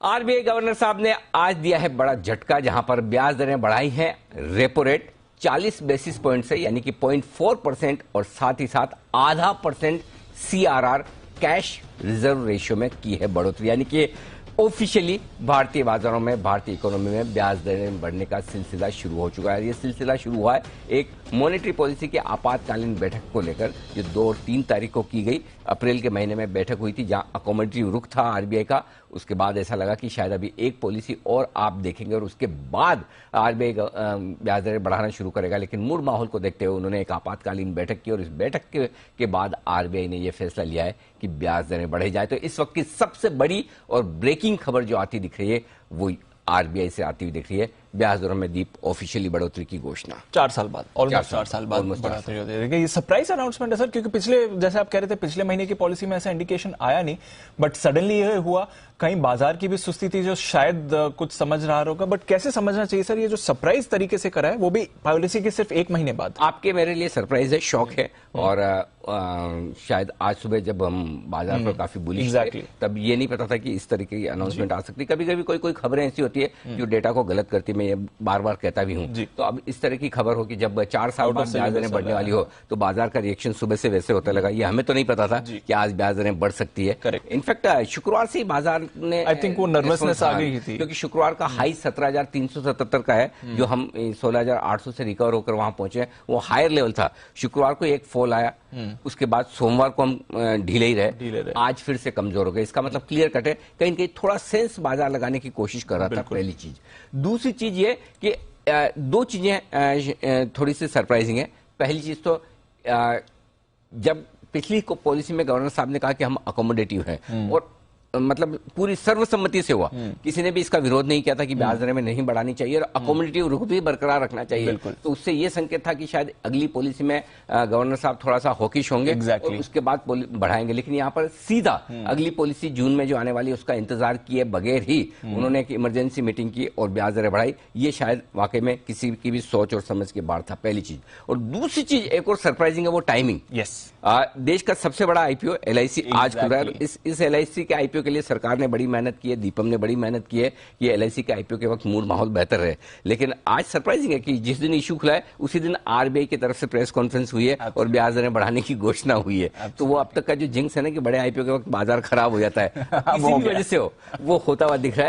RBI governor साहब ने आज दिया है बड़ा झटका, जहां पर ब्याज दरें बढ़ाई हैं। रेपो रेट 40 बेसिस पॉइंट से यानी कि 0.4% और साथ ही साथ आधा % सीआरआर कैश रिजर्व रेशियो में की है बढ़ोतरी। यानी कि ऑफिशियली भारतीय बाजारों में, भारतीय इकोनॉमी में ब्याज दरें बढ़ने का सिलसिला शुरू हो चुका है। ये सिलसिला शुरू हुआ है एक मॉनेटरी पॉलिसी के आपातकालीन बैठक को लेकर, जो 2 और 3 तारीख को की गई। अप्रैल के महीने में बैठक हुई थी जहां अकोमोडेटिव रुख था आरबीआई का। उसके बाद ऐसा लगा कि शायद अभी एक पॉलिसी और आप देखेंगे और उसके बाद आरबीआई ब्याज दरें बढ़ाना शुरू करेगा। लेकिन मूड माहौल को देखते हुए उन्होंने एक आपातकालीन बैठक की और इस बैठक के बाद आरबीआई ने यह फैसला लिया है कि ब्याज दरें बढ़ाई जाए। तो इस वक्त की सबसे बड़ी और ब्रेकिंग खबर जो आती दिख रही है वो आरबीआई से आती हुई दिख रही है। ब्याज दरों में दीप ऑफिशियली बढ़ोतरी की घोषणा 4 साल बाद, ऑलमोस्ट 4 साल बाद बढ़ोतरी होती है। देखिए, ये सरप्राइज अनाउंसमेंट है सर, क्योंकि पिछले, जैसे आप कह रहे थे, पिछले महीने की पॉलिसी में ऐसा इंडिकेशन आया नहीं, बट सडनली ये हुआ। कहीं बाजार की भी सुस्ती थी जो शायद कुछ समझ रहा होगा, बट कैसे समझना चाहिए सर ये जो सरप्राइज तरीके से करा है, वो भी पॉलिसी के सिर्फ 1 महीने बाद? आपके मेरे लिए सरप्राइज है, शॉक है। और शायद आज सुबह जब हम बाजार पर काफी बुलिश थे, तब ये नहीं पता था कि इस तरीके की अनाउंसमेंट आ सकती। कभी कभी कोई खबरें ऐसी होती है जो डेटा को गलत करती है, मैं ये बार बार कहता भी हूं। तो अब इस तरह की खबर हो कि जब 4 साल बाद ब्याज दरें बढ़ने वाली हो, तो बाजार का रिएक्शन सुबह से वैसे होता लगा। ये हमें तो नहीं पता था कि आज ब्याज दरें बढ़ सकती है। इनफैक्ट शुक्रवार से ही बाजार ने, आई थिंक वो नर्वसनेस आ गई थी, क्योंकि शुक्रवार का हाई 17,377 का है, जो हम 16,800 से रिकवर होकर वहां पहुंचे। वो हायर लेवल था। शुक्रवार को एक फॉल आया, उसके बाद सोमवार को हम ढीले ही रहे, आज फिर से कमजोर हो गए। इसका मतलब क्लियर कट है, कहीं कहीं थोड़ा सेंस बाजार लगाने की कोशिश कर रहा था। पहली चीज। दूसरी चीज ये कि 2 चीजें थोड़ी सी सरप्राइजिंग है। पहली चीज तो जब पिछली पॉलिसी में गवर्नर साहब ने कहा कि हम अकोमोडेटिव हैं, और मतलब पूरी सर्वसम्मति से हुआ, किसी ने भी इसका विरोध नहीं किया था कि ब्याज दरें में नहीं बढ़ानी चाहिए और अकोमोडेटिव रुख भी बरकरार रखना चाहिए। तो उससे यह संकेत था कि शायद अगली पॉलिसी में गवर्नर साहब थोड़ा सा हॉकिश होंगे और उसके बाद बढ़ाएंगे। लेकिन यहाँ पर सीधा अगली पॉलिसी जून में जो आने वाली है उसका इंतजार किए बगैर ही उन्होंने एक इमरजेंसी मीटिंग की और ब्याज दरें बढ़ाई। ये शायद वाकई में किसी की भी सोच और समझ के बाहर था, पहली चीज। और दूसरी चीज एक और सरप्राइजिंग है, वो टाइमिंग। देश का सबसे बड़ा आईपीओ एलआईसी आज खुल रहा है। इस एलआईसी के आईपीओ के लिए सरकार ने बड़ी मेहनत की है, दीपम ने बड़ी मेहनत की है कि एलआईसी के आईपीओ के वक्त मूड माहौल बेहतर रहे। लेकिन आज सरप्राइजिंग है कि जिस दिन इशू खुला है उसी दिन आरबीआई की तरफ से प्रेस कॉन्फ्रेंस हुई है और ब्याज दरें बढ़ाने की घोषणा हुई है। तो वो अब तक का जो जिंक्स है ना कि बड़े आईपीओ के वक्त बाजार खराब हो जाता है, किसी भी वजह से हो, वो होता हुआ दिख रहा है।